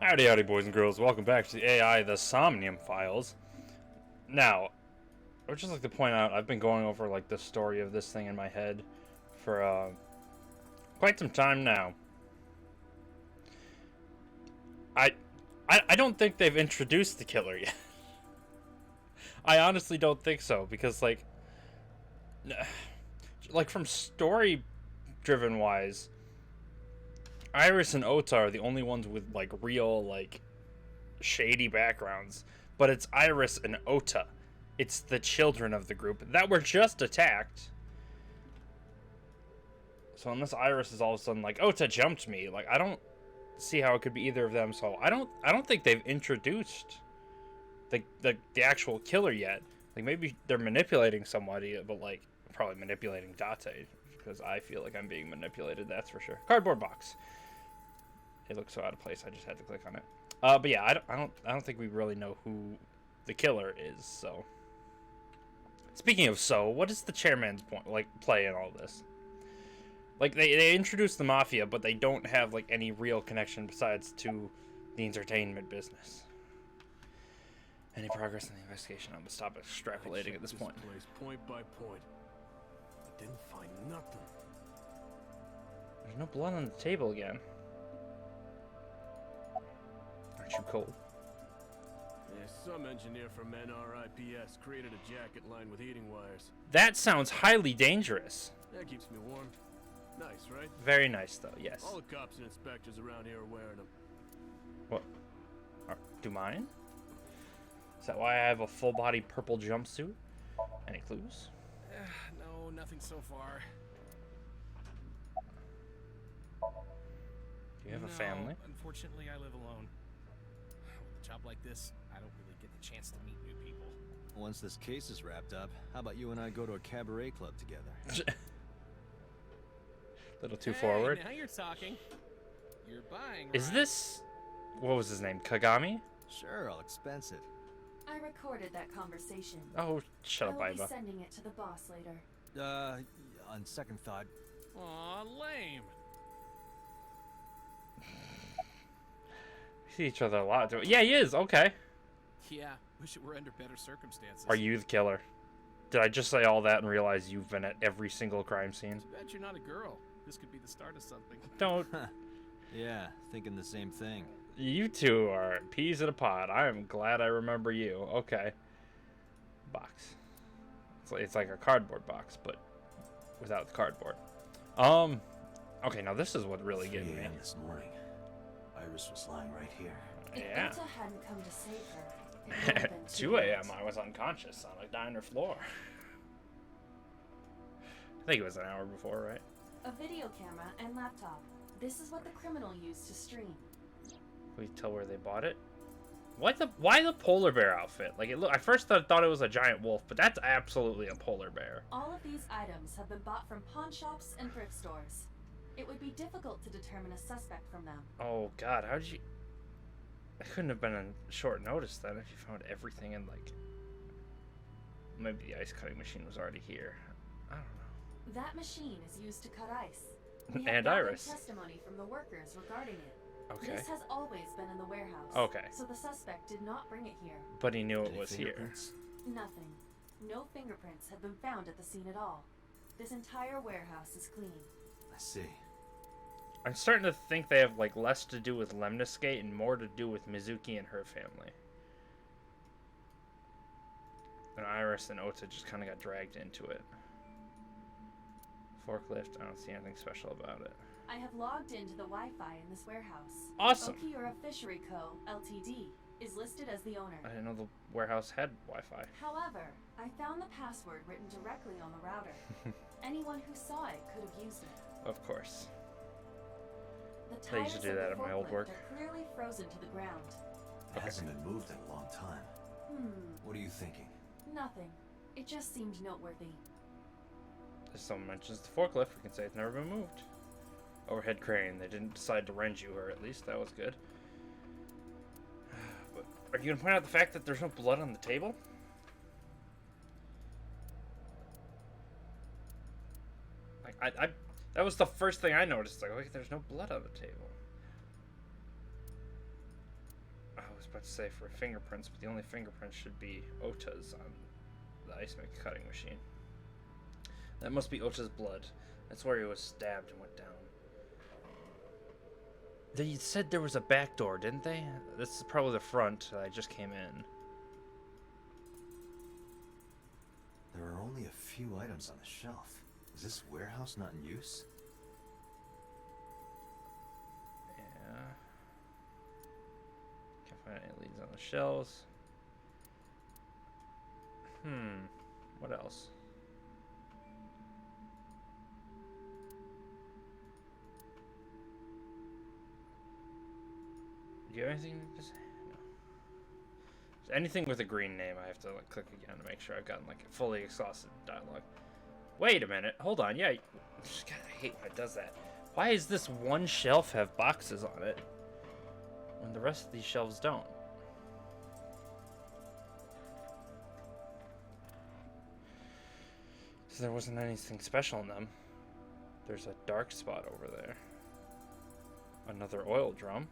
Howdy, howdy, boys and girls. Welcome back to the AI, the Somnium files. Now, I would just like to point out, I've been going over like the story of this thing in my head for quite some time now. I don't think they've introduced the killer yet. I honestly don't think so, because like from story-driven wise, Iris and Ota are the only ones with like real like shady backgrounds, but it's Iris and Ota. It's the children of the group that were just attacked. So unless Iris is all of a sudden like, Ota jumped me, like I don't see how it could be either of them. So I don't think they've introduced the actual killer yet. Like maybe they're manipulating somebody, but like probably manipulating Date, because I feel like I'm being manipulated, that's for sure. Cardboard box. It looks so out of place, I just had to click on it. But yeah, I don't think we really know who the killer is. So speaking of, what is the chairman's point, like, play in all this? Like they introduced the mafia, but they don't have like any real connection besides to the entertainment business. Any progress in the investigation? I'm gonna stop extrapolating at this point. Place point by point. I didn't find nothing. There's no blood on the table again. Aren't you cold? Yeah, some engineer from NRIPS created a jacket lined with heating wires. That sounds highly dangerous. That keeps me warm. Nice, right? Very nice, though, yes. All the cops and inspectors around here are wearing them. What? Do mine? Is that why I have a full-body purple jumpsuit? Any clues? No, nothing so far. Do you have a family? Unfortunately, I live alone. With a job like this, I don't really get the chance to meet new people. Once this case is wrapped up, how about you and I go to a cabaret club together? Little too forward. Now you're talking. You're buying, Is right? this... What was his name? Kagami? Sure, I'll expense it. I recorded that conversation. Oh, shut up, I will be Iva. sending it to the boss later. On second thought, Aw, lame. We see each other a lot. Yeah, he is. Okay. Yeah, wish it were under better circumstances. Are you the killer? Did I just say all that and realize you've been at every single crime scene? Too bad you're not a girl. This could be the start of something. Don't. yeah, thinking the same thing. You two are peas in a pod. I am glad I remember you. Okay. Box. It's like a cardboard box, but without the cardboard. Okay, now this is what really getting me. This morning, Iris was lying right here. If Yeah. Ota hadn't come to save her, it would have been At too 2 late. a.m. I was unconscious on a diner floor. I think it was an hour before, right? A video camera and laptop. This is what the criminal used to stream. Can we tell where they bought it? Why the polar bear outfit? Like I first thought it was a giant wolf, but that's absolutely a polar bear. All of these items have been bought from pawn shops and thrift stores. It would be difficult to determine a suspect from them. Oh god, how did you... That couldn't have been on short notice then if you found everything in like... Maybe the ice cutting machine was already here. I don't know. That machine is used to cut ice. We have And gathered Iris. testimony from the workers regarding it. Okay. This has always been in the warehouse. Okay. So the suspect did not bring it here. But he knew it Any was here. fingerprints? Nothing. No fingerprints have been found at the scene at all. This entire warehouse is clean. I see. I'm starting to think they have like less to do with Lemniscate and more to do with Mizuki and her family. And Iris and Ota just kind of got dragged into it. Forklift, I don't see anything special about it. I have logged into the Wi-Fi in this warehouse. Awesome. Okiura Fishery Co. Ltd. is listed as the owner. I didn't know the warehouse had Wi-Fi. However, I found the password written directly on the router. Anyone who saw it could have used it. Of course. The They tires used to do of that the at my old forklift work. are clearly frozen to the ground. It hasn't been moved in a long time. What are you thinking? Nothing. It just seemed noteworthy. If someone mentions the forklift, we can say it's never been moved. Overhead crane. They didn't decide to Renju her, at least. That was good. But are you going to point out the fact that there's no blood on the table? Like, that was the first thing I noticed. Like, there's no blood on the table. about to say for fingerprints, but the only fingerprints should be Ota's on the ice make cutting machine. That must be Ota's blood. That's where he was stabbed and went down. They said there was a back door, didn't they? This is probably the front that I just came in. There are only a few items on the shelf. Is this warehouse not in use? Yeah. Can't find any leads on the shelves. What else? Do you have anything to say? No. Is anything with a green name, I have to like click again to make sure I've gotten like a fully exhausted dialogue. Wait a minute. Hold on. Yeah. God, I hate when it does that. Why does this one shelf have boxes on it when the rest of these shelves don't? So there wasn't anything special in them. There's a dark spot over there. Another oil drum.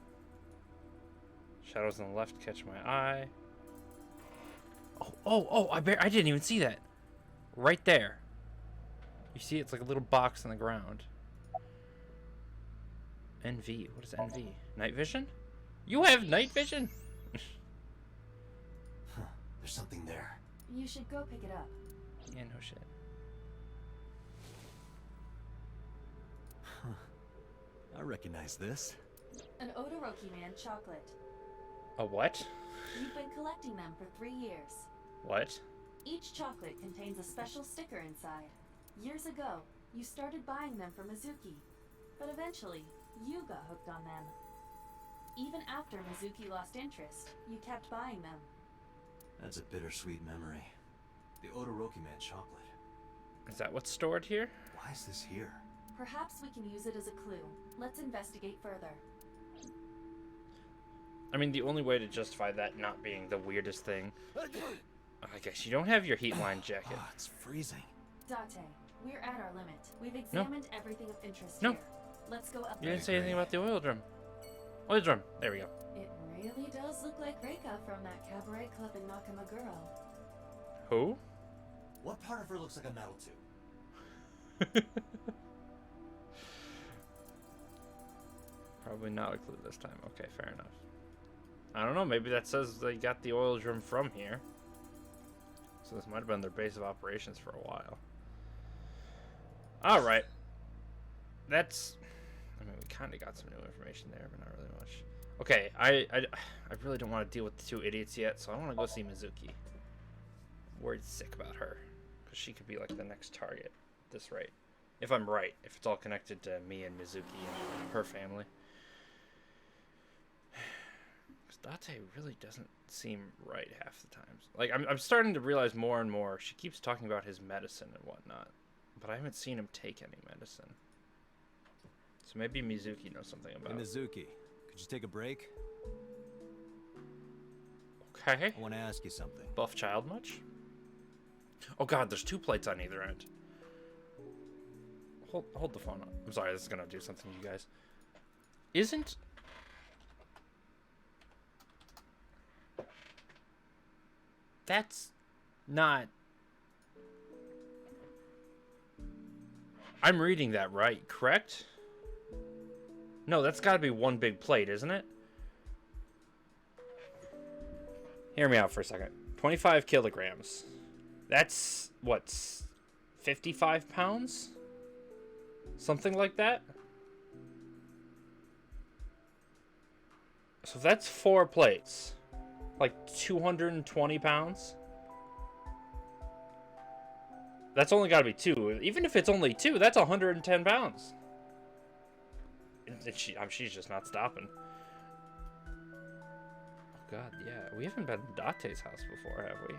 Shadows on the left catch my eye. Oh! I didn't even see that. Right there. You see, it's like a little box on the ground. NV. What is NV? Night vision? You have night vision? Huh. There's something there. You should go pick it up. Yeah, no shit. Huh. I recognize this. An Odoroki Man chocolate. A what? You've been collecting them for 3 years. What? Each chocolate contains a special sticker inside. Years ago, you started buying them for Mizuki, but eventually, you got hooked on them. Even after Mizuki lost interest, you kept buying them. That's a bittersweet memory. The Odoroki Man chocolate. Is that what's stored here? Why is this here? Perhaps we can use it as a clue. Let's investigate further. I mean, the only way to justify that not being the weirdest thing... I guess you don't have your heat line jacket. Oh, it's freezing. Date, we're at our limit. We've examined everything of interest No. here. Let's go up You there. didn't say anything about the oil drum. Oil drum. There we go. It really does look like Reika from that cabaret club in Nakamaguro. Who? What part of her looks like a metal tube? Probably not a clue this time. Okay, fair enough. I don't know. Maybe that says they got the oil drum from here. So this might have been their base of operations for a while. All right. That's... I mean, we kind of got some new information there, but not really much. Okay, I really don't want to deal with the two idiots yet, so I want to go see Mizuki. I'm worried sick about her. Because she could be like the next target at this rate. If I'm right. If it's all connected to me and Mizuki and her family. Date really doesn't seem right half the times. Like, I'm starting to realize more and more. She keeps talking about his medicine and whatnot. But I haven't seen him take any medicine. So maybe Mizuki knows something about Hey, it. Mizuki, could you take a break? Okay. I want to ask you something. Buff child much? Oh god, there's 2 plates on either end. Hold the phone up. I'm sorry, this is gonna do something to you guys. Isn't... That's not... I'm reading that right, correct? No, that's gotta be one big plate, isn't it? Hear me out for a second. 25 kilograms. That's, what, 55 pounds? Something like that? So that's 4 plates. Like 220 pounds? That's only got to be 2. Even if it's only 2, that's 110 pounds. And she's just not stopping. Oh god, yeah. We haven't been to Date's house before, have we?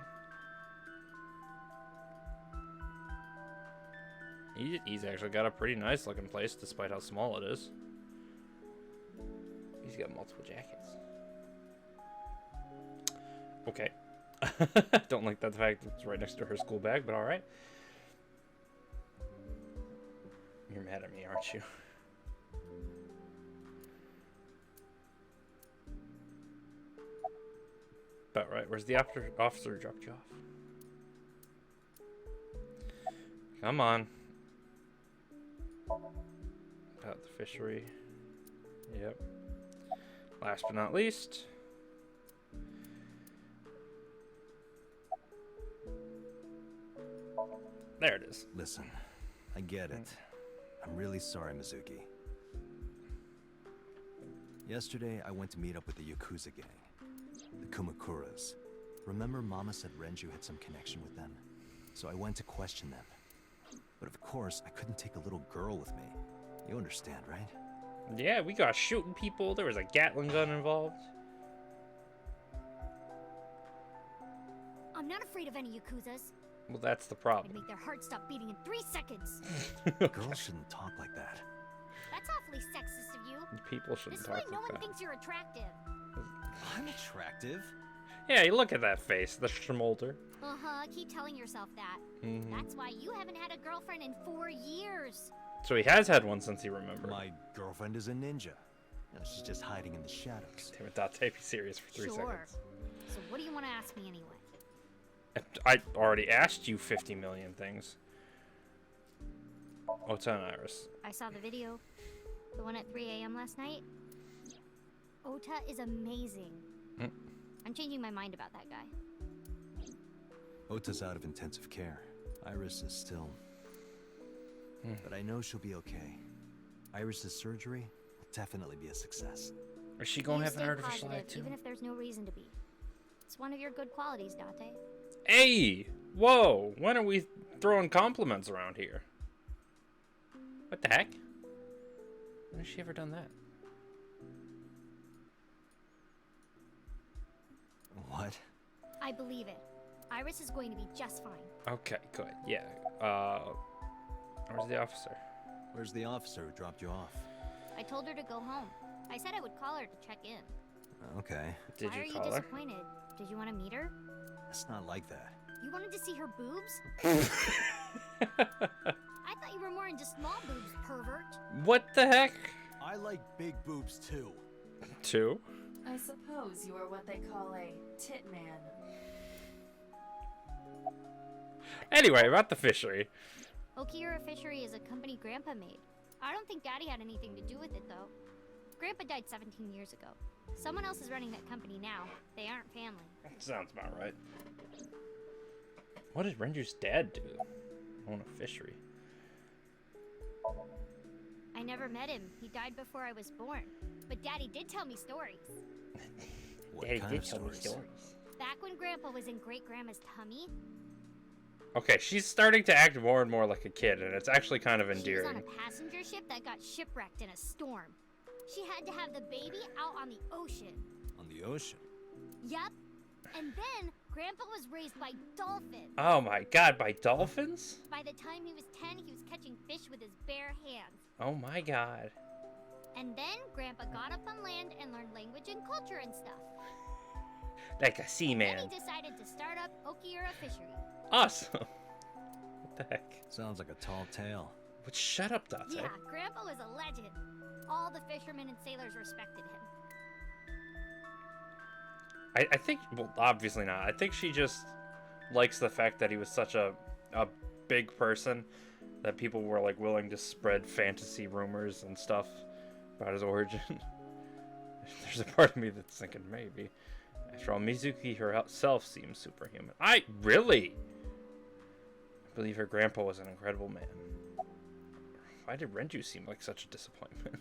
He's actually got a pretty nice looking place, despite how small it is. He's got multiple jackets. Okay. Don't like that fact it's right next to her school bag, but alright. You're mad at me, aren't you? about right. Where's the officer who dropped you off? Come on. About the fishery. Yep. Last but not least. There it is. Listen, I get it. I'm really sorry, Mizuki. Yesterday, I went to meet up with the Yakuza gang, the Kumakuras. Remember Mama said Renju had some connection with them? So I went to question them. But of course, I couldn't take a little girl with me. You understand, right? Yeah, we got shooting people. There was a Gatling gun involved. I'm not afraid of any Yakuzas. Well, that's the I'd problem. make their hearts stop beating in 3 seconds. Girls shouldn't talk like that. That's awfully sexist of you. People shouldn't This is talk why like no one that. thinks you're attractive. I'm attractive. Yeah, you look at that face, the schmolder. Uh-huh, keep telling yourself that. Mhm. That's why you haven't had a girlfriend in 4 years. So he has had one since he remembered. My girlfriend is a ninja. No, she's just hiding in the shadows. Damn it, Date, be serious for 3 Sure. seconds. So what do you want to ask me anyway? I already asked you 50 million things. Ota and Iris. I saw the video. The one at 3 a.m. last night. Ota is amazing. Mm. I'm changing my mind about that guy. Ota's out of intensive care. Iris is still... But I know she'll be okay. Iris's surgery will definitely be a success. Is she going to You have an stay artificial eye positive, too? even if there's no reason to be. It's one of your good qualities, Date. Hey! Whoa! When are we throwing compliments around here? What the heck? When has she ever done that? What? I believe it. Iris is going to be just fine. Okay, good. Yeah. Where's the officer? Where's the officer who dropped you off? I told her to go home. I said I would call her to check in. Okay. Did Why you are you call her? disappointed? Did you want to meet her? It's not like that. You wanted to see her boobs? I thought you were more into small boobs, pervert. What the heck? I like big boobs too. 2? I suppose you are what they call a tit man. Anyway, about the fishery. Okira Fishery is a company Grandpa made. I don't think Daddy had anything to do with it, though. Grandpa died 17 years ago. Someone else is running that company now. They aren't family. Sounds about right. What did Renju's dad do? Own a fishery. I never met him. He died before I was born. But Daddy did tell me stories. What Daddy kind did of tell me stories? stories. Back when Grandpa was in Great-Grandma's tummy, Okay, she's starting to act more and more like a kid, and it's actually kind of she was endearing. on a passenger ship that got shipwrecked in a storm. She had to have the baby out on the ocean. On the ocean. Yup. And then Grandpa was raised by dolphins. Oh my god, by dolphins? By the time he was 10, he was catching fish with his bare hands. Oh my god. And then Grandpa got up on land and learned language and culture and stuff. Like a seaman. Then he decided to start up Okira Fishery. Awesome. What the heck? Sounds like a tall tale. But shut up, Date. Yeah, Grandpa was a legend. All the fishermen and sailors respected him. I think, well, obviously not. I think she just likes the fact that he was such a big person that people were, like, willing to spread fantasy rumors and stuff about his origin. There's a part of me that's thinking maybe. After all, Mizuki herself seems superhuman. Really? I believe her grandpa was an incredible man. Why did Renju seem like such a disappointment?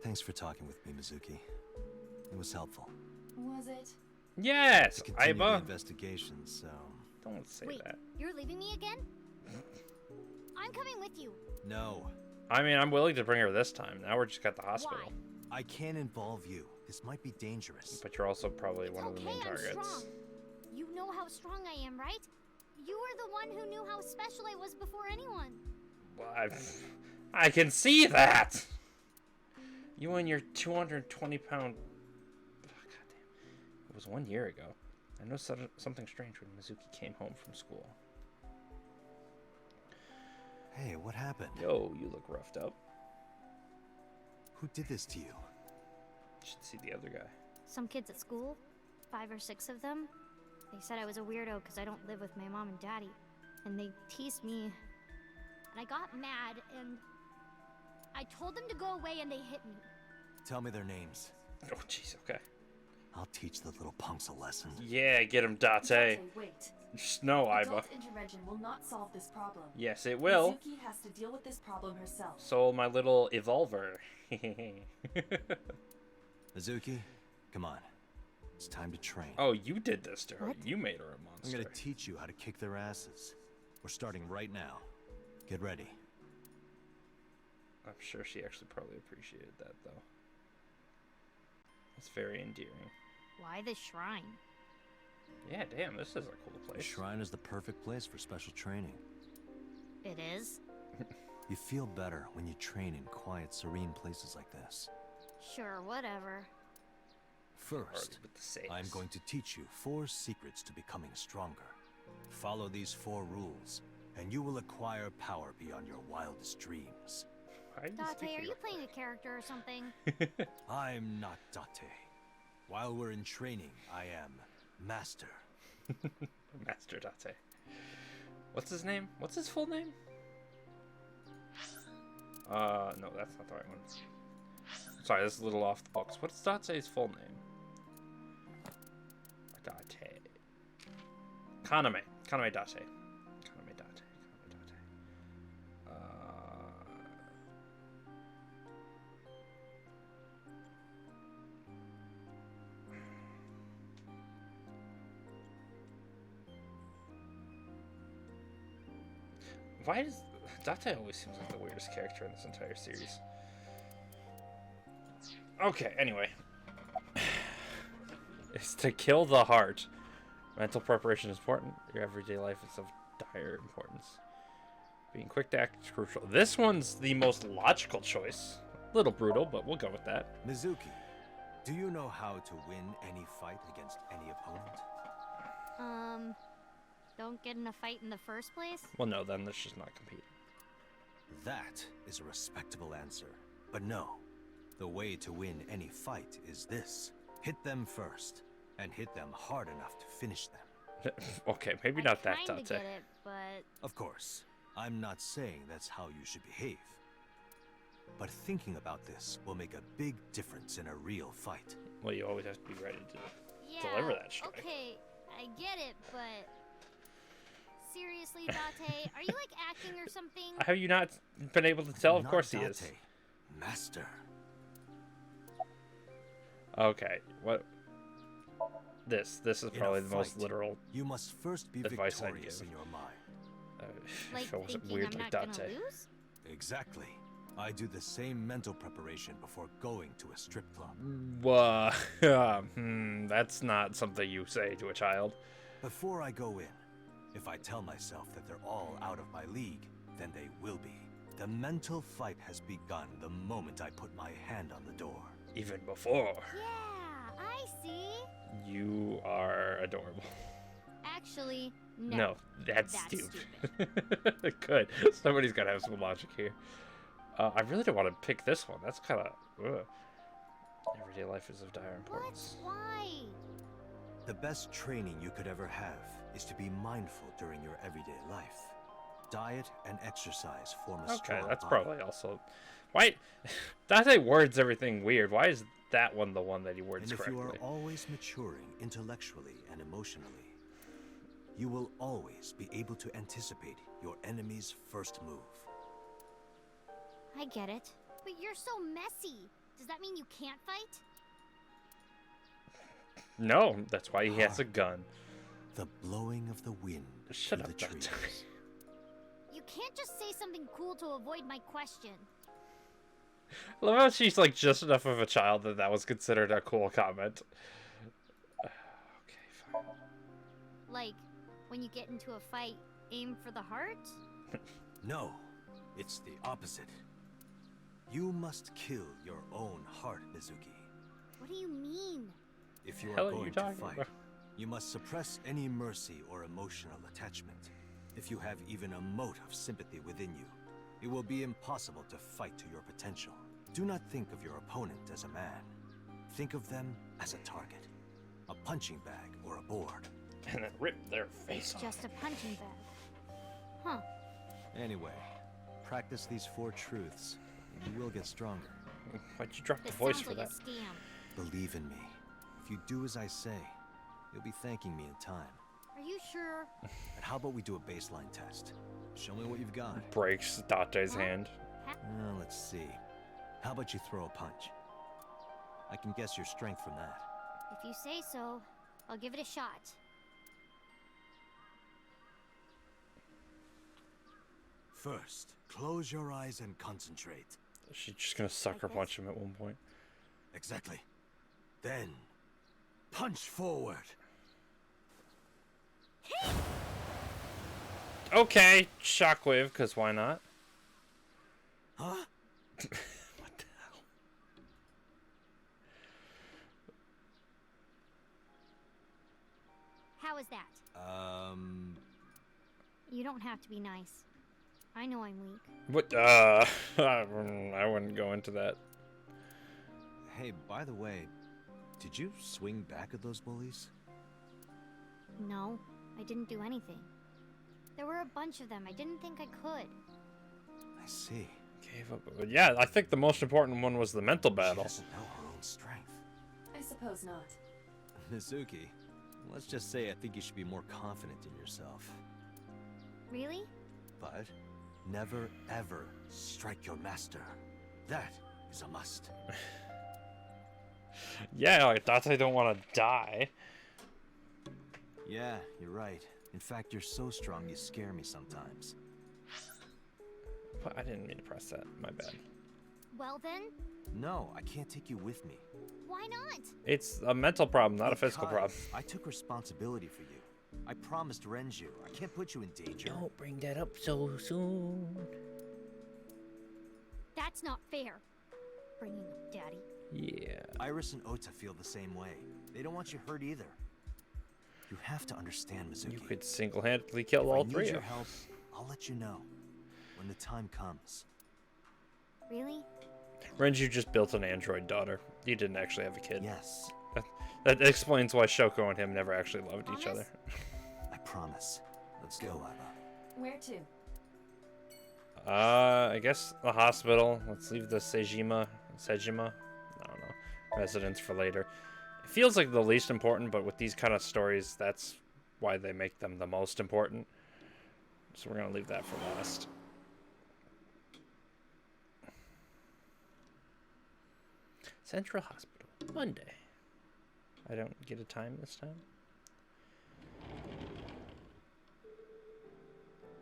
Thanks for talking with me, Mizuki. It was helpful. Was it? Yes, To continue the Aiba. investigation, so... Don't say Wait, that. you're leaving me again? I'm coming with you. No. I mean, I'm willing to bring her this time. Now we're just at the hospital. Why? I can't involve you. This might be dangerous. But you're also probably It's one of the okay, main I'm targets. strong. You know how strong I am, right? You were the one who knew how special I was before anyone. Well, I can see that! You and your 220-pound... Oh, goddamn. It was 1 year ago. I know something strange when Mizuki came home from school. Hey, what happened? Yo, you look roughed up. Who did this to you? You should see the other guy. Some kids at school. 5 or 6 of them. They said I was a weirdo because I don't live with my mom and daddy. And they teased me. And I got mad and I told them to go away and they hit me. Tell me their names. Oh, jeez, okay. I'll teach the little punks a lesson. Yeah, get him, Date. Wait. Just no, Iva. Adult intervention will not solve this problem. Yes, it will. Mizuki has to deal with this problem herself. So my little evolver. Mizuki, come on. It's time to train. Oh, you did this to her. What? You made her a I'm monster. gonna teach you how to kick their asses. We're starting right now. Get ready. I'm sure she actually probably appreciated that, though. It's very endearing. Why the shrine? Yeah, damn, this is a cool The place. shrine is the perfect place for special training. It is? You feel better when you train in quiet, serene places like this. Sure, whatever. First, Already with the saves. I'm going to teach you 4 secrets to becoming stronger. Follow these 4 rules, and you will acquire power beyond your wildest dreams. Why do Date, speak are you like playing a character or something? I'm not Date. While we're in training, I am Master. Master Date. What's his name? What's his full name? No, that's not the right one. Sorry, this is a little off the box. What's Date's full name? Date. Kaname. Kaname Date. Kaname Date. Kaname Date. Why does Date always seems like the weirdest character in this entire series? Okay, anyway. It's to kill the heart. Mental preparation is important. Your everyday life is of dire importance. Being quick to act is crucial. This one's the most logical choice. A little brutal, but we'll go with that. Mizuki, do you know how to win any fight against any opponent? Don't get in a fight in the first place? Well, no, then let's just not compete. That is a respectable answer. But no, the way to win any fight is this. Hit them first, and hit them hard enough to finish them. Okay, maybe not that, I kinda Date. get it, but Of course, I'm not saying that's how you should behave. But thinking about this will make a big difference in a real fight. Well, you always have to be ready to yeah, deliver that strike. okay, I get it, but seriously, Date, are you like acting or something? Have you not been able to tell? Of Not course he is. Date, Master. Okay, what? This is In a probably the most fight, literal. You must first be advice I'd victorious give. in your mind. Like If it wasn't thinking weird I'm like not Date. gonna lose? Exactly. I do the same mental preparation before going to a strip club. That's not something you say to a child. Before I go in, if I tell myself that they're all out of my league, then they will be. The mental fight has begun the moment I put my hand on the door. Even before. Yeah, I see. You are adorable. Actually, No, that's That's stupid. Good. Somebody's got to have some logic here. I really don't want to pick this one. That's kind of... Everyday life is of dire What? importance. Why? The best training you could ever have is to be mindful during your everyday life. Diet and exercise form a Okay, strong that's body. probably also... Why... Date words everything weird. Why is that one the one that he words And if you are correctly? always maturing intellectually and emotionally, you will always be able to anticipate your enemy's first move. I get it. But you're so messy. Does that mean you can't fight? No, that's why he has a gun. The blowing of the wind Shut through up, the Dante. trees. You can't just say something cool to avoid my question. I love how she's like just enough of a child that that was considered a cool comment. Okay, fine. Like, when you get into a fight, aim for the heart? No, it's the opposite. You must kill your own heart, Mizuki. What do you mean? If you Hell are are you going to talking fight, about? you must suppress any mercy or emotional attachment. If you have even a mote of sympathy within you, it will be impossible to fight to your potential. Do not think of your opponent as a man. Think of them as a target. A punching bag or a board. And then rip their face off. Just a punching bag. Huh. Anyway, practice these 4 truths, and you will get stronger. Why'd you drop the This voice sounds for like that? a scam. Believe in me. If you do as I say, you'll be thanking me in time. Are you sure? And how about we do a baseline test? Show me what you've got. Breaks Date's hand. Let's see. How about you throw a punch? I can guess your strength from that. If you say so, I'll give it a shot. First, close your eyes and concentrate. She's just gonna sucker punch him at one point. Exactly. Then, punch forward. Okay, shockwave, because why not? Huh? What the hell? How is that? You don't have to be nice. I know I'm weak. What? I wouldn't go into that. Hey, by the way, did you swing back at those bullies? No, I didn't do anything. There were a bunch of them. I didn't think I could. I see. Gave up. But yeah, I think the most important one was the mental She battle. doesn't know her own strength. I suppose not. Mizuki, let's just say I think you should be more confident in yourself. Really? But never ever strike your master. That is a must. Yeah, like Date don't want to die. Yeah, you're right. In fact, you're so strong you scare me sometimes. But I didn't mean to press that. My bad. Well then, No, I can't take you with me. why not? It's a mental problem, not a physical problem. Because I took responsibility for you. I promised Renju. I can't put you in danger. Don't bring that up so soon. That's not fair. Bringing up Daddy. Yeah. Iris and Ota feel the same way. They don't want you hurt either. You have to understand, Mizuki. You could single-handedly kill all if I three need of your them. help, I'll let you know when the time comes. Really? Renju just built an android daughter. He didn't actually have a kid. Yes, That explains why Shoko and him never actually loved each other. I promise. Let's go, Iba. Where to? I guess the hospital. Let's leave the Sejima, I don't know, residence for later. It feels like the least important, but with these kind of stories, that's why they make them the most important. So we're gonna leave that for last. Central Hospital, Monday. I don't get a time this time.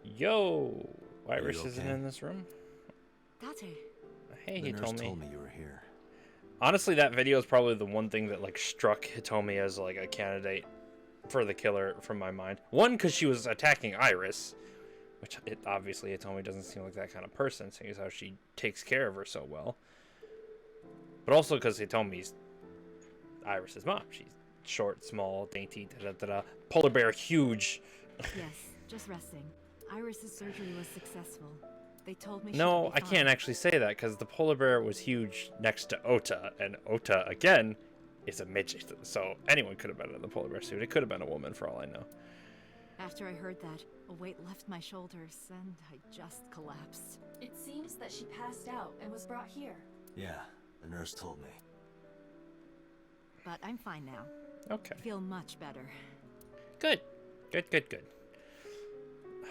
Yo, Iris you isn't okay? in this room. Date. Hey, The nurse Hitomi. told me you were here. Honestly, that video is probably the one thing that like struck Hitomi as like a candidate for the killer from my mind. One, because she was attacking Iris, which obviously Hitomi doesn't seem like that kind of person, seeing as how she takes care of her so well. But also because Hitomi's Iris's mom. She's short, small, dainty, da-da-da-da. Polar bear, huge. Yes, just resting. Iris's surgery was successful. They told me No, she'd I be can't fine. actually say that because the polar bear was huge next to Ota, and Ota again is a midget. So anyone could have been in the polar bear suit. It could have been a woman for all I know. After I heard that, a weight left my shoulders and I just collapsed. It seems that she passed out and was brought here. Yeah, the nurse told me. But I'm fine now. Okay. I feel much better. Good. Good, good, good.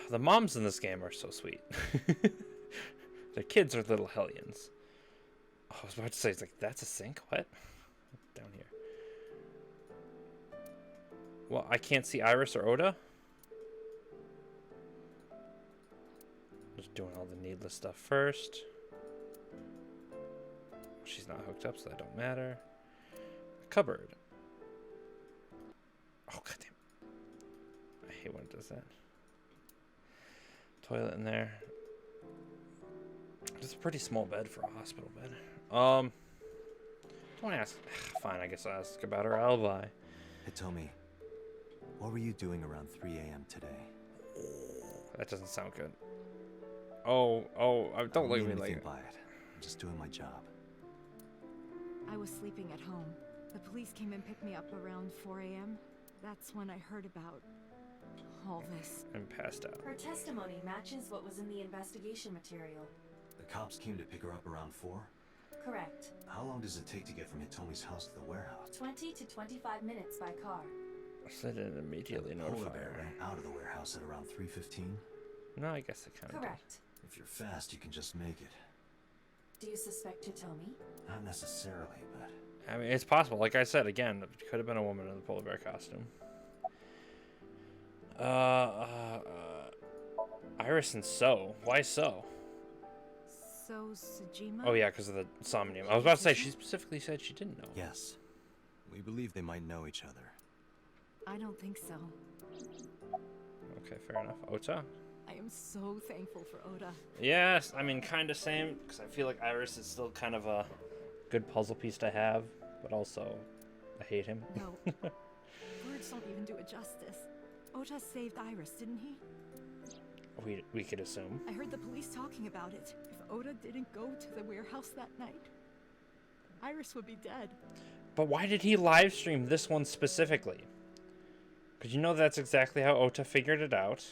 The moms in this game are so sweet. Their kids are little hellions. Oh, I was about to say, it's like, that's a sink? What? Down here. Well, I can't see Iris or Oda. Just doing all the needless stuff first. She's not hooked up, so that don't matter. Cupboard. Oh, goddamn. I hate when it does that. Toilet in there. It's a pretty small bed for a hospital bed. Don't ask. Fine, I guess I'll ask about her alibi. Hitomi, what were you doing around 3 a.m. today? That doesn't sound good. Don't look at me like anything by it. I'm just doing my job. I was sleeping at home. The police came and picked me up around 4 a.m. That's when I heard about all this. And passed out. Her testimony matches what was in the investigation material. The cops came to pick her up around 4? Correct. How long does it take to get from Hitomi's house to the warehouse? 20 to 25 minutes by car. So they didn't immediately The polar notify bear her. ran out of the warehouse at around 3:15. No, I guess they kind of Correct. If you're fast, you can just make it. Do you suspect Hitomi? Not necessarily, but I mean, it's possible. Like I said, again, it could have been a woman in the polar bear costume. Iris and So. Why So? So, Sejima? Oh, yeah, because of the Somnium. I was about to say, she specifically said she didn't know. Yes. We believe they might know each other. I don't think so. Okay, fair enough. Ota? I am so thankful for Oda. Yes, I mean, kind of same, because I feel like Iris is still kind of a good puzzle piece to have, but also, I hate him. No. Words don't even do it justice. Oda saved Iris, didn't he? We could assume. I heard the police talking about it. If Oda didn't go to the warehouse that night, Iris would be dead. But why did he live stream this one specifically? Because you know that's exactly how Ota figured it out.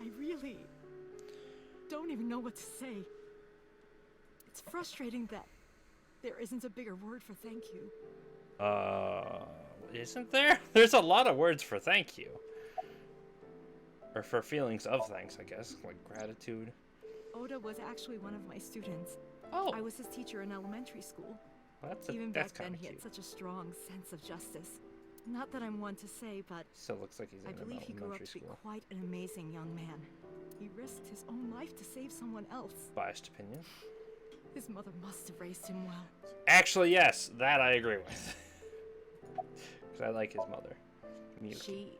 I really don't even know what to say. It's frustrating that there isn't a bigger word for thank you. Isn't there? There's a lot of words for thank you. Or for feelings of thanks, I guess. Like gratitude. Oda was actually one of my students. Oh. I was his teacher in elementary school. Well, Even that's back then, kind of he cute. had such a strong sense of justice. Not that I'm one to say, but Still looks like he's I in believe he grew up elementary to be school. quite an amazing young man. He risked his own life to save someone else. Biased opinion. His mother must have raised him well. Actually, yes. That I agree with. Because I like his mother. Miyuki. She...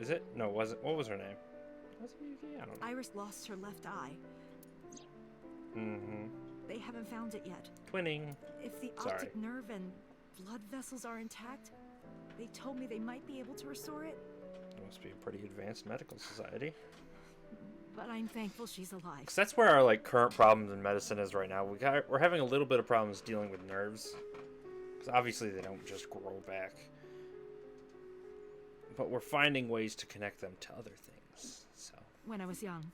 Is it? No, was it? What was her name? Was it Miyuki? I don't know. Iris lost her left eye. Mm-hmm. They haven't found it yet. Twinning. If the Sorry. optic nerve and blood vessels are intact, they told me they might be able to restore it. It must be a pretty advanced medical society. But I'm thankful she's alive. Because that's where our like current problems in medicine is right now. We're having a little bit of problems dealing with nerves. Because obviously they don't just grow back. But we're finding ways to connect them to other things. So When I was young,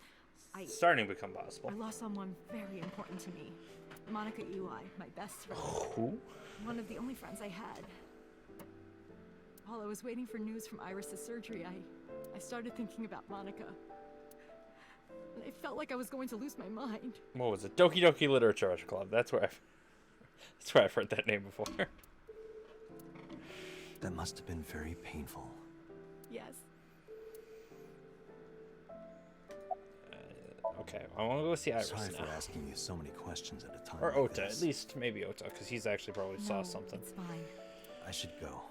it's starting to become possible. I lost someone very important to me. Monica Ui, my best friend. Who? One of the only friends I had. While I was waiting for news from Iris's surgery, I started thinking about Monica. And I felt like I was going to lose my mind. What was it? Doki Doki Literature Club. That's where I've heard that name before. That must have been very painful. Yes. Okay, I want to go see Iris Sorry now. for asking you so many questions at a time. Or like Ota, this. at least maybe Ota, because he's actually probably saw No, something. it's fine. I should go.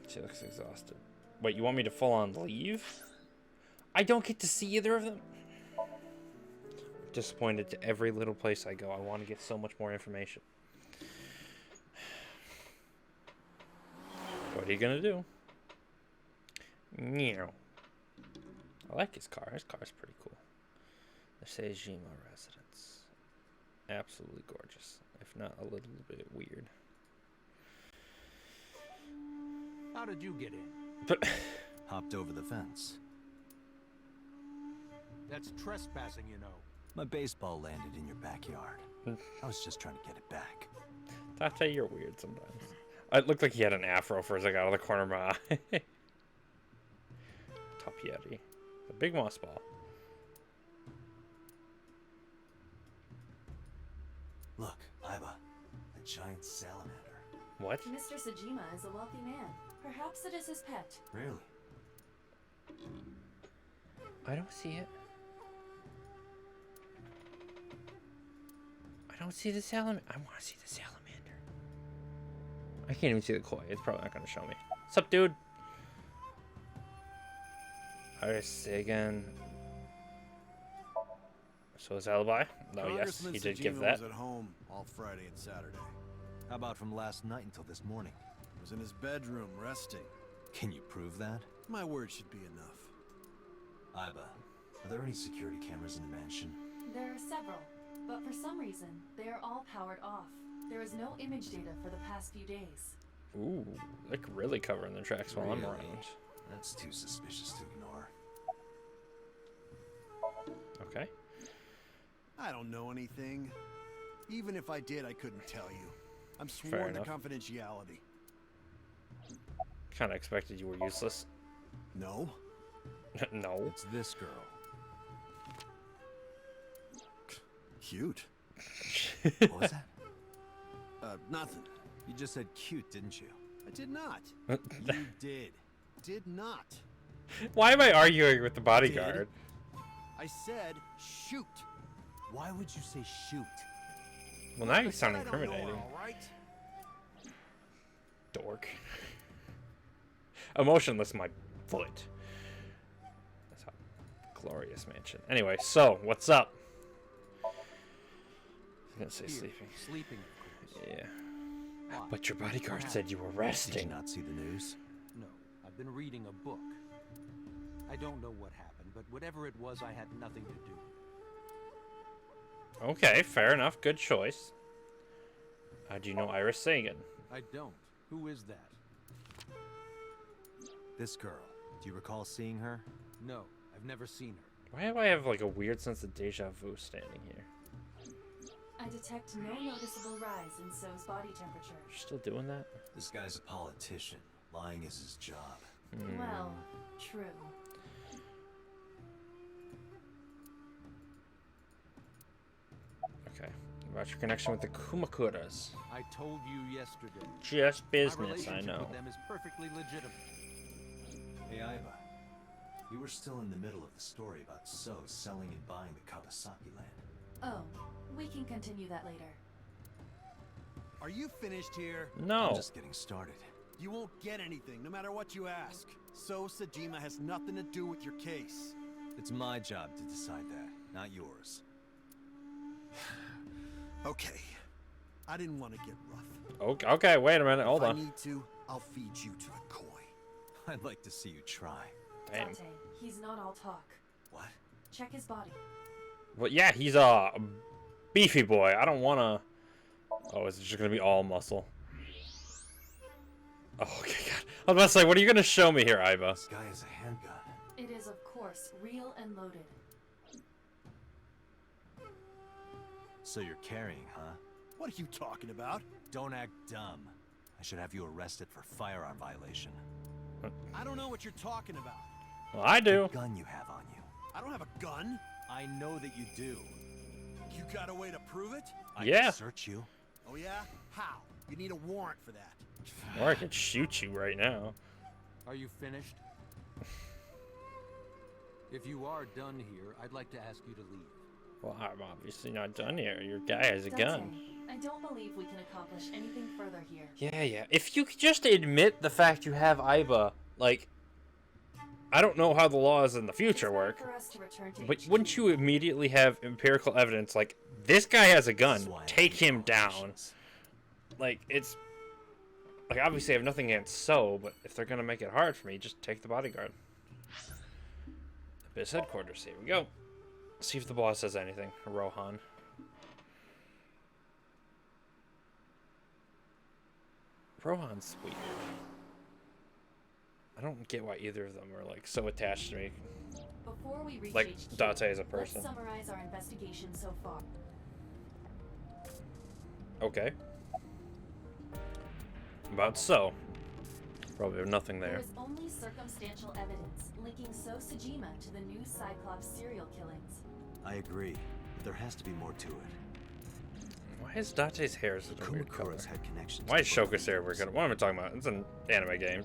She looks exhausted. Wait, you want me to full on leave? I don't get to see either of them? I'm disappointed to every little place I go. I want to get so much more information. What are you gonna do? Meow. I like his car. His car's pretty cool. The Sejima residence. Absolutely gorgeous. If not a little bit weird. How did you get in? But Hopped over the fence. That's trespassing, you know. My baseball landed in your backyard. I was just trying to get it back. Tate, you're weird sometimes. It looked like he had an afro for a second out of the corner of my eye. Top Yeti. A big moss ball. look, Iba, a giant salamander. What? Mr. Sejima is a wealthy man. Perhaps it is his pet. Really? I don't see it. I don't see the salamander. I want to see the salamander. I can't even see the koi. It's probably not going to show me. What's up, dude? Alright, say again. So his alibi? No, yes, Congressman he did Sejima give that. was at home all Friday and Saturday. How about from last night until this morning? He was in his bedroom resting. Can you prove that? My word should be enough. Iba, are there any security cameras in the mansion? There are several, but for some reason, they are all powered off. There is no image data for the past few days. Ooh, like really covering the tracks while I'm Really? around. That's too suspicious to ignore. Okay. I don't know anything. Even if I did, I couldn't tell you. I'm Fair sworn to enough. confidentiality. Kind of expected you were useless. No? No. It's this girl. Cute. What was that? Nothing. You just said cute, didn't you? I did not. You did. Did not. Why am I arguing with the bodyguard? I said shoot. Why would you say shoot? Well, now you I said sound I don't know her, incriminating. all right? Dork. Emotionless, my foot. That's how glorious mansion. Anyway, so what's up? I was gonna say Here, sleeping. Sleeping, of course. Yeah. Why? But your bodyguard said you were Did you resting. not see the news? No, I've been reading a book. I don't know what happened, but whatever it was, I had nothing to do with it. Okay, fair enough. Good choice. How do you know Iris Sagan? I don't. Who is that? This girl. Do you recall seeing her? No, I've never seen her. Why do I have like a weird sense of deja vu standing here? I detect no noticeable rise in So's body temperature. You're still doing that? This guy's a politician. Lying is his job. Well, true. Okay. About your connection with the Kumakuras. I told you yesterday. Just My business, I relationship know. with them is perfectly legitimate. Hey, Iba. You were still in the middle of the story about So selling and buying the Kawasaki land. Oh, we can continue that later. Are you finished here? No. I'm just getting started. You won't get anything, no matter what you ask. So Sejima has nothing to do with your case. It's my job to decide that, not yours. Okay. I didn't want to get rough. Okay, okay, wait a minute. Hold if on. I need to, I'll feed you to the koi. I'd like to see you try. Damn. Dante, he's not all talk. What? Check his body. Well, yeah, he's a beefy boy. I don't want to... Oh, is it just going to be all muscle? Oh, okay, God. I was about to say, what are you going to show me here, Iba? This guy has a handgun. It is, of course, real and loaded. So you're carrying, huh? What are you talking about? Don't act dumb. I should have you arrested for firearm violation. I don't know what you're talking about. Well, I do. The gun you have on you. I don't have a gun. I know that you do. You got a way to prove it? I Yeah. can search you. Oh yeah? How? You need a warrant for that. Or I could shoot you right now. Are you finished? If you are done here, I'd like to ask you to leave. Well, I'm obviously not done here. Your guy has a Dante, gun. I don't believe we can accomplish anything further here. Yeah. If you could just admit the fact you have Iba, like... I don't know how the laws in the future work. For us to return to But HQ. wouldn't you immediately have empirical evidence, like, this guy has a gun, This is why I take hate him down? politicians. Like, it's... Like, obviously I have nothing against So, but if they're gonna make it hard for me, just take the bodyguard. Abyss headquarters, here we go. See if the boss says anything. Rohan. Rohan's sweet. I don't get why either of them are, like, so attached to me. Before we reach Like HQ, Dante as a person. let's summarize our investigation so far. Okay. About So. Probably have nothing There there. is only circumstantial evidence linking So Sejima to the new Cyclops serial killings. I agree, but there has to be more to it. Why is Dante's hair The such a weird color? Kumakuras had connections. Why to is both Shoka's hair weird? What am I talking about? It's an anime game.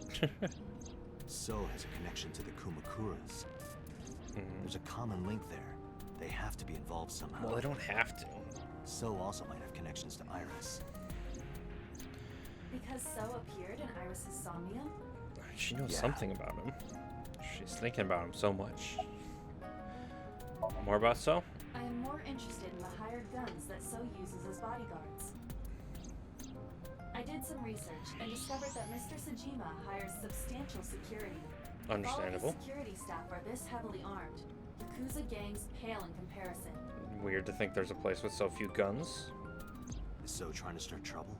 So has a connection to the Kumakuras. Mhm. There's a common link there. They have to be involved somehow. Well, they don't have to. So also might have connections to Iris. Because So appeared in Iris's Somnium? She knows Yeah. something about him. She's thinking about him so much. More about So? I am more interested in the hired guns that So uses as bodyguards. I did some research and discovered that Mr. Sejima hires substantial security. Understandable. All of the security staff are this heavily armed. Yakuza gangs pale in comparison. Weird to think there's a place with so few guns. Is So trying to start trouble?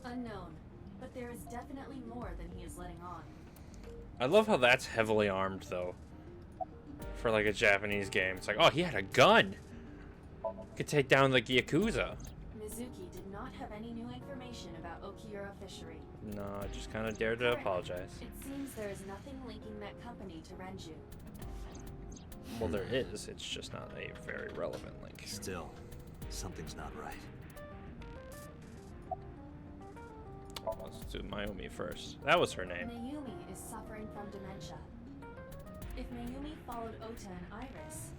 Unknown, but there is definitely more than he is letting on. I love how that's heavily armed, though. For like a Japanese game. It's like, oh, he had a gun! Could take down like Yakuza. Mizuki did not have any new information about Okiura Fishery. No, I just kind of dared to apologize. It seems there is nothing linking that company to Renju. Well, there is. It's just not a very relevant link. Still, something's not right. Let's do Mayumi first. That was her name. Mayumi is suffering from dementia. If Mayumi followed Ota and Iris,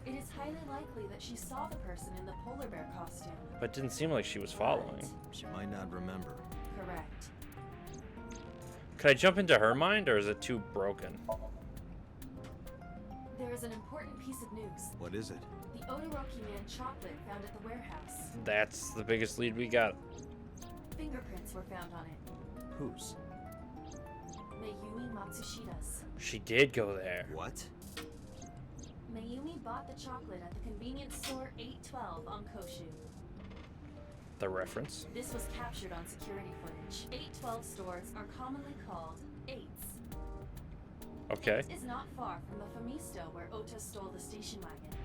it is highly likely that she saw the person in the polar bear costume. But it didn't seem like she was following. She might not remember. Correct. Could I jump into her mind, or is it too broken? There is an important piece of news. What is it? The Odoroki Man chocolate found at the warehouse. That's the biggest lead we got. Fingerprints were found on it. Whose? Mayumi Matsushida's. She did go there. What? Mayumi bought the chocolate at the convenience store 812 on Koshu. The reference. This was captured on security footage. 812 stores are commonly called 8s. Okay. This is not far from the Famisto where Ota stole the station wagon.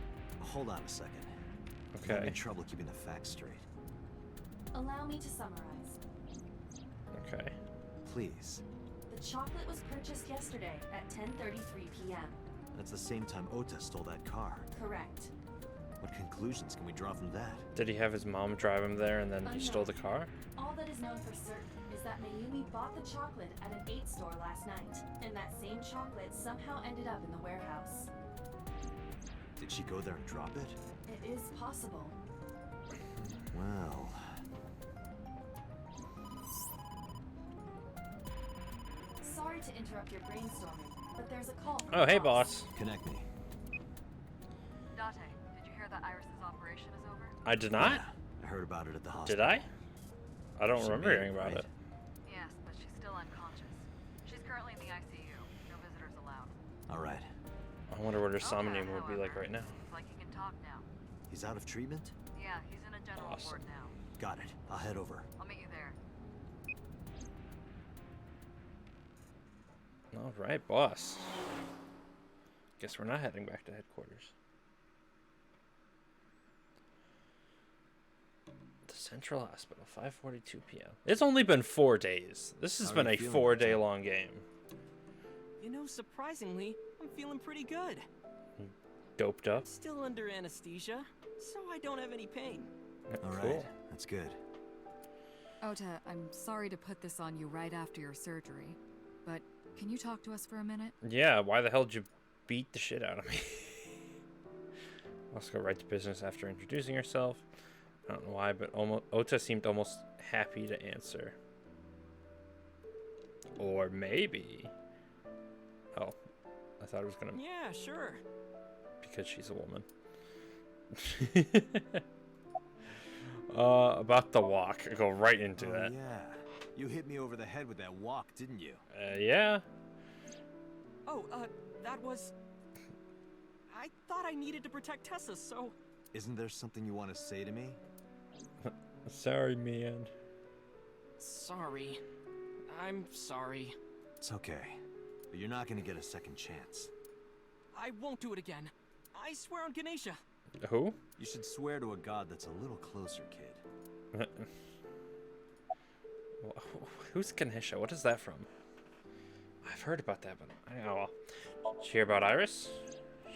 Hold on a second. I'm Okay. having trouble keeping the facts straight. Allow me to summarize. Okay. Please. The chocolate was purchased yesterday at 10:33 p.m. That's the same time Ota stole that car. Correct. What conclusions can we draw from that? Did he have his mom drive him there and then he stole the car? All that is known for certain is that Mayumi bought the chocolate at an 8 store last night, and that same chocolate somehow ended up in the warehouse. Did she go there and drop it? It is possible. Well... Sorry to interrupt your brainstorming, but there's a call from Oh, the hey, boss. Connect me. Date, did you hear that Iris's operation is over? I did not? Yeah, I heard about it at the hospital. Did I? I don't She remember made hearing about right? it. Yes, but she's still unconscious. She's currently in the ICU. No visitors allowed. Alright. I wonder what her Ota, Somnium would be like however, right now. Seems like he can talk now. He's out of treatment? Yeah, he's in a general Awesome. ward now. Got it. I'll head over. I'll meet you there. All right, boss. Guess we're not heading back to headquarters. The Central Hospital, 5:42 p.m. It's only been 4 days. This has How are been you a feeling, 4-day Ota? long game. You know, surprisingly, I'm feeling pretty good. Doped up. Still under anesthesia, so I don't have any pain. Alright, Cool. that's good. Ota, I'm sorry to put this on you right after your surgery, but can you talk to us for a minute? Yeah, why the hell did you beat the shit out of me? Let's go right to business after introducing herself. I don't know why, but Ota seemed almost happy to answer. Or maybe... Oh, I thought it was gonna... Yeah, sure. Because she's a woman. About the walk. Go right into that. Yeah. You hit me over the head with that walk, didn't you? Yeah. Oh, that was... I thought I needed to protect Tessa, so... Isn't there something you want to say to me? Sorry, man. Sorry. I'm sorry. It's okay. But you're not gonna get a second chance. I won't do it again. I swear on Ganesha. Who? You should swear to a god that's a little closer, kid. Who's Ganesha? What is that from? I've heard about that, but I don't know. Did you hear about Iris?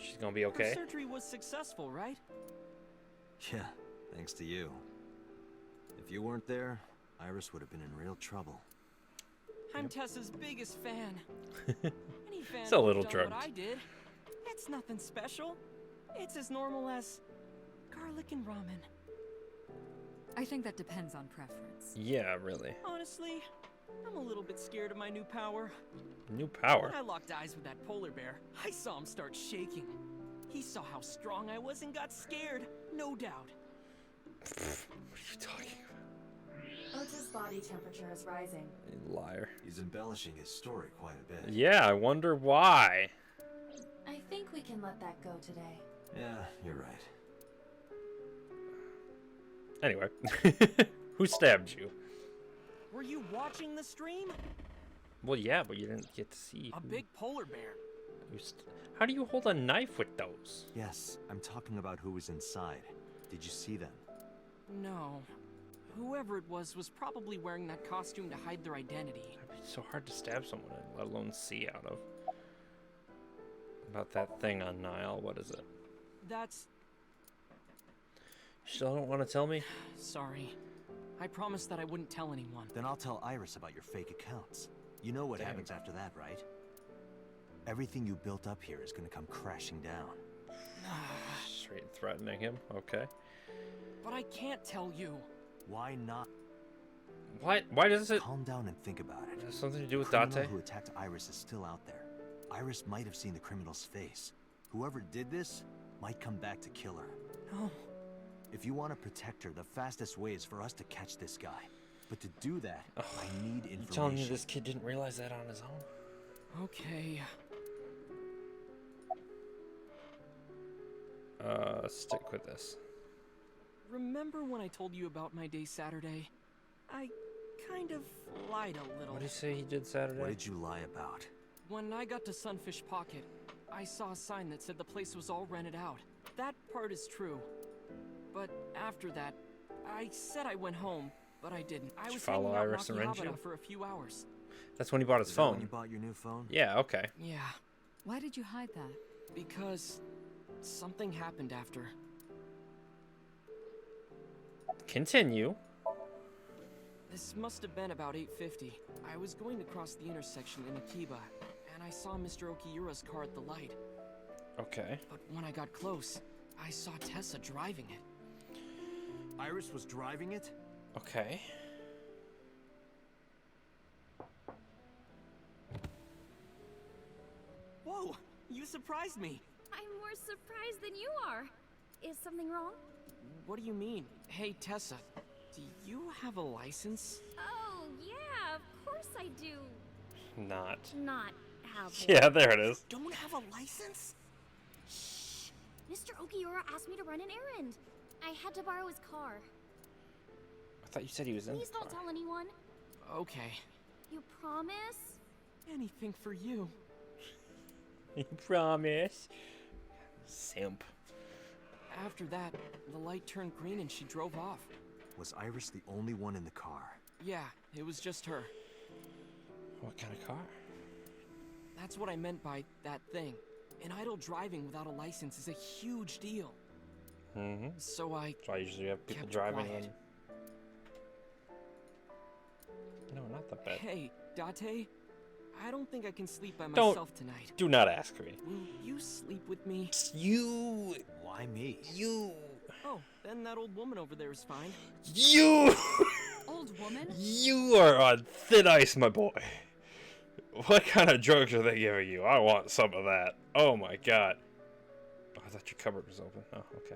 She's gonna be okay. Her surgery was successful, right? Yeah, thanks to you. If you weren't there, Iris would have been in real trouble. I'm Tessa's biggest fan. Any fan It's a little who've done what drugged. I did. It's nothing special. It's as normal as garlic and ramen. I think that depends on preference. Yeah, really. Honestly, I'm a little bit scared of my new power. New power. When I locked eyes with that polar bear, I saw him start shaking. He saw how strong I was and got scared, no doubt. What are you talking about? Ota's body temperature is rising. You liar. He's embellishing his story quite a bit. Yeah, I wonder why. I think we can let that go today. Yeah, you're right. Anyway, who stabbed you? Were you watching the stream? Well, yeah, but you didn't get to see. A big polar bear. How do you hold a knife with those? Yes, I'm talking about who was inside. Did you see them? No. Whoever it was probably wearing that costume to hide their identity. It'd be so hard to stab someone in, let alone see out of. About that thing on Nile, what is it? That's... You still don't want to tell me? Sorry. I promised that I wouldn't tell anyone. Then I'll tell Iris about your fake accounts. You know what Damn. happens after that, right? Everything you built up here is gonna come crashing down. Straight threatening him, okay. But I can't tell you. Why not? Why does it... Calm down and think about it. It has something to do with The criminal Date? who attacked Iris is still out there. Iris might have seen the criminal's face. Whoever did this might come back to kill her. No. If you want to protect her, the fastest way is for us to catch this guy. But to do that, I need information. You telling me this kid didn't realize that on his own? Okay. Stick with this. Remember when I told you about my day Saturday? I kind of lied a little. What did he say he did Saturday? What did you lie about? When I got to Sunfish Pocket, I saw a sign that said the place was all rented out. That part is true. But after that, I said I went home, but I didn't. I was hanging out in Akihabara for a few hours. That's when he bought his Is that phone. when you bought your new phone? Yeah, okay. Yeah. Why did you hide that? Because something happened after. Continue. This must have been about 8:50. I was going to cross the intersection in Akiba, and I saw Mr. Okiura's car at the light. Okay. But when I got close, I saw Tessa driving it. Iris was driving it? Okay. Whoa! You surprised me! I'm more surprised than you are. Is something wrong? What do you mean? Hey, Tessa, do you have a license? Oh, yeah, of course I do. Not. Not have one. Yeah, there it is. Don't have a license? Shh. Mr. Okiura asked me to run an errand. I had to borrow his car. I thought you said he was in Please the car. don't tell anyone. Okay. You promise? Anything for you. You promise? Simp. After that, the light turned green and she drove off. Was Iris the only one in the car? Yeah, it was just her. What kind of car? That's what I meant by that thing. An idle driving without a license is a huge deal. Mm-hmm. So I usually have people kept driving quiet. them. No, not that bad. Hey, Date, I don't think I can sleep by Don't- myself tonight. Do not ask me. Will you sleep with me? You. Why me? You. Oh, then that old woman over there is fine. You. Old woman? You are on thin ice, my boy. What kind of drugs are they giving you? I want some of that. Oh my god. Oh, I thought your cupboard was open. Oh, okay.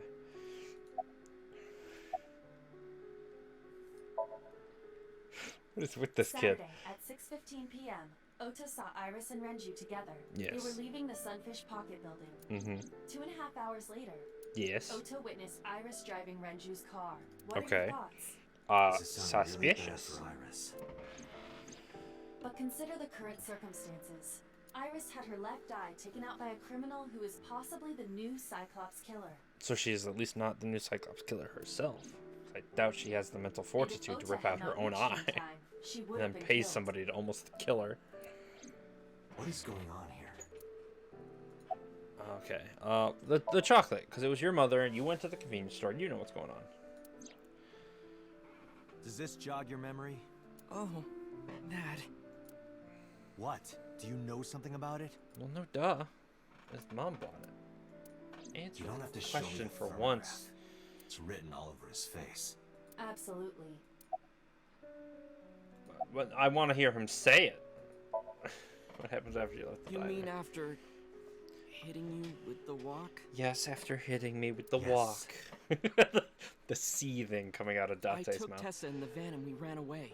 What is with this kid? Saturday at 6:15 p.m., Ota saw Iris and Renju together. They Yes. were leaving the Sunfish Pocket building. Mm-hmm. 2.5 hours later, Yes. Ota witnessed Iris driving Renju's car. What are Okay. your thoughts? This is sounding really bad Suspicious. for Iris. But consider the current circumstances. Iris had her left eye taken out by a criminal who is possibly the new Cyclops killer. So she is at least not the new Cyclops killer herself. I doubt she has the mental And if fortitude to Ota rip had out her not own reached in eye time, she would and have then been pay killed. somebody to almost kill her. What is going on here? Okay. The chocolate, because it was your mother and you went to the convenience store. You know what's going on. Does this jog your memory? Oh, that. What? Do you know something about it? Well, no duh. His mom bought it. Answer You don't have the to show me question the for thermograph. once. It's written all over his face. Absolutely. But I want to hear him say it. What happens after you left the You diner? mean after hitting you with the walk? Yes, after hitting me with the Yes. walk. The seething coming out of I Date's took mouth. Tessa in the van and we ran away.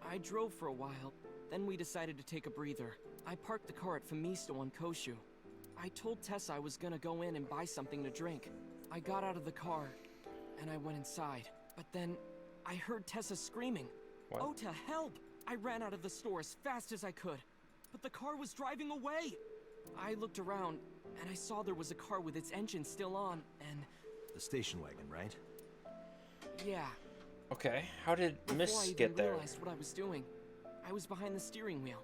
I drove for a while, then we decided to take a breather. I parked the car at Famisto on Koshu. I told Tessa I was gonna go in and buy something to drink. I got out of the car, and I went inside. But then, I heard Tessa screaming. What? Ota, help! I ran out of the store as fast as I could. But the car was driving away! I looked around, and I saw there was a car with its engine still on, and... The station wagon, right? yeah. Okay, how did Before I Miss even get there? realized what I was doing, I was behind the steering wheel.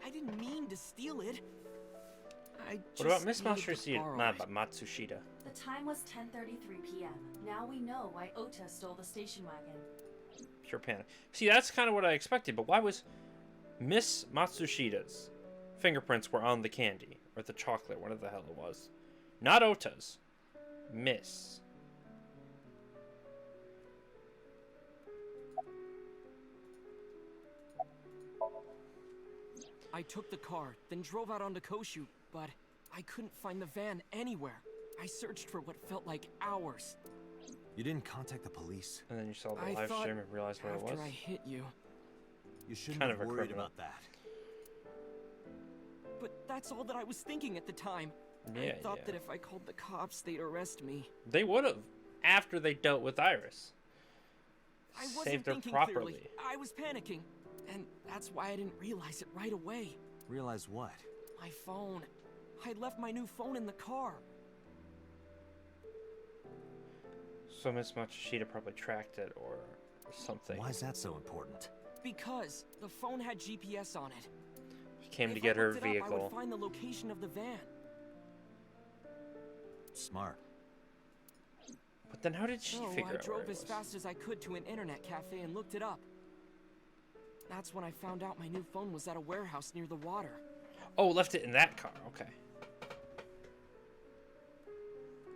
I didn't mean to steal it. What about Miss needed to Matsushita? borrow Nah, it. but Matsushita. The time was 10:33 p.m. Now we know why Ota stole the station wagon. Pure panic. See, that's kind of what I expected, but why was Miss Matsushita's fingerprints were on the candy or the chocolate, whatever the hell it was? Not Ota's. Miss. I took the car, then drove out onto Koshu, but I couldn't find the van anywhere. I searched for what felt like hours. You didn't contact the police? And then you saw the I live thought stream and realized what it was. after I hit you. You shouldn't Kind have of a worried criminal. about that. But that's all that I was thinking at the time. Yeah, I thought yeah. that if I called the cops, they'd arrest me. They would have after they dealt with Iris. I wasn't Saved her thinking properly. clearly. I was panicking. And that's why I didn't realize it right away. Realize what? My phone. I left my new phone in the car. So Miss Matsushita probably tracked it or something. Why is that so important? Because the phone had GPS on it. She came to If get I her looked it up, I vehicle. would find the location of the van. Smart. But then how did she So figure I out where drove it as was? fast as I could to an internet cafe and looked it up. That's when I found out my new phone was at a warehouse near the water. Oh, left it in that car. Okay.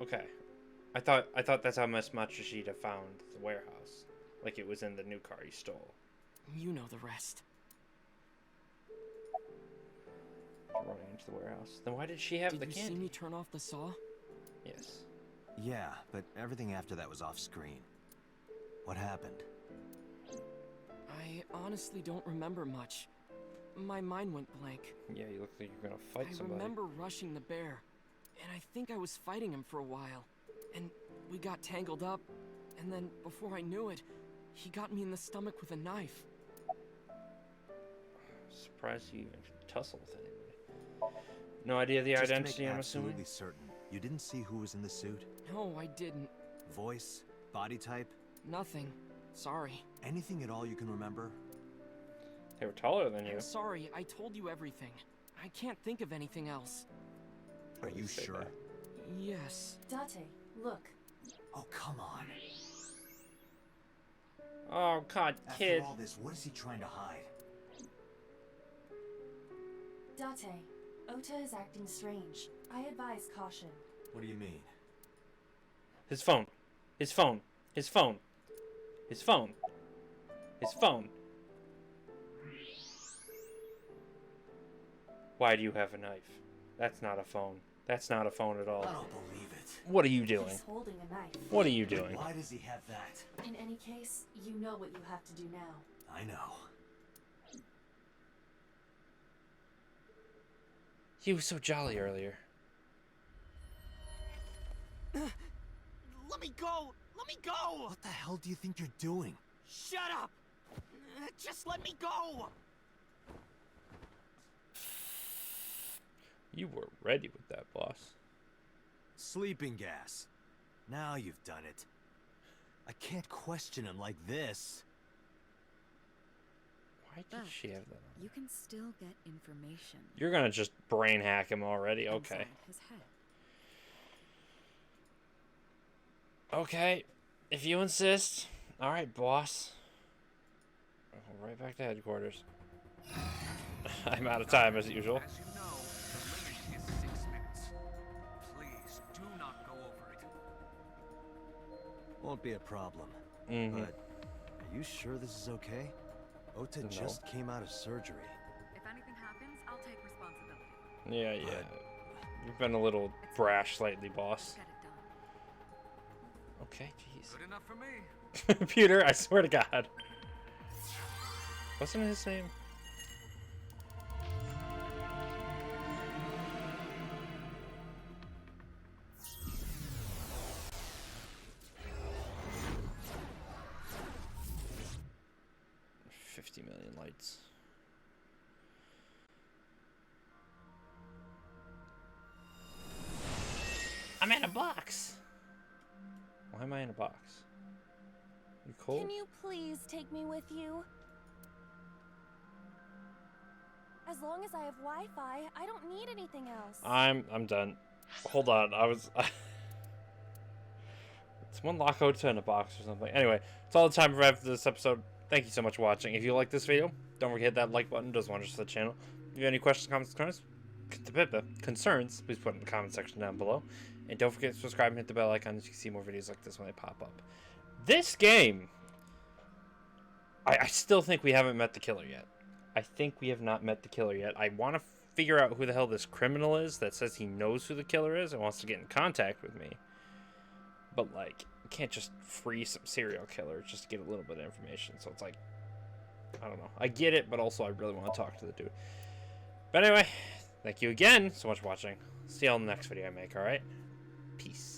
Okay. I thought that's how Miss Matsushita found the warehouse. Like it was in the new car you stole. You know the rest. Running into the warehouse. Then why did she have the Did you candy? see me turn off the saw? Yes. Yeah, but everything after that was off screen. What happened? I honestly don't remember much. My mind went blank. Yeah, you look like you're gonna fight I somebody. remember rushing the bear, and I think I was fighting him for a while. And we got tangled up, and then before I knew it, he got me in the stomach with a knife. Surprised you even tussle with anybody. No idea the Just to identity, make I'm assuming? absolutely certain, you didn't see who was in the suit? No, I didn't. Voice? Body type? Nothing. Sorry. Anything at all you can remember? They were taller than you. I'm sorry, I told you everything. I can't think of anything else. Are you say sure? that. Yes. Date, look. Oh, come on. Oh, God, After kid. all this, what is he trying to hide? Date, Ota is acting strange. I advise caution. What do you mean? His phone. His phone. His phone. His phone. His phone. Why do you have a knife? That's not a phone. That's not a phone at all. I don't believe it. What are you doing? He's holding a knife. What are you doing? Why does he have that? In any case, you know what you have to do now. I know. He was so jolly earlier. Let me go! Let me go! What the hell do you think you're doing? Shut up! Just let me go! You were ready with that, boss. Sleeping gas. Now you've done it. I can't question him like this. Why did she have that on? You can still get information. You're gonna just brain hack him already? Okay. inside his head. Okay. If you insist. Alright, boss. Oh, right back to headquarters. I'm out of time as usual. As you know, the limit is 6 minutes. Please, do not go over it. Won't be a problem. Mm-hmm. But are you sure this is okay? Ota No. just came out of surgery. If anything happens, I'll take responsibility. Yeah, yeah. You've been a little brash lately, boss. Okay, jeez. Good enough for me. Peter, I swear to God. Wasn't his name? $50 million lights. I'm in a box. Why am I in a box? You cold? Can you please take me with you? As long as I have Wi-Fi, I don't need anything else. I'm done. Hold on, Someone lock Ota in a box or something. Anyway, it's all the time we have for this episode. Thank you so much for watching. If you like this video, don't forget that like button. Does wonders for the channel. If you have any questions, comments, concerns, please put it in the comment section down below. And don't forget to subscribe and hit the bell icon so you can see more videos like this when they pop up. This game, I still think we haven't met the killer yet. I think we have not met the killer yet. I want to figure out who the hell this criminal is that says he knows who the killer is and wants to get in contact with me. But, like, you can't just free some serial killer just to get a little bit of information. So it's like, I don't know. I get it, but also I really want to talk to the dude. But anyway, thank you again so much for watching. See you all in the next video I make, alright? Peace.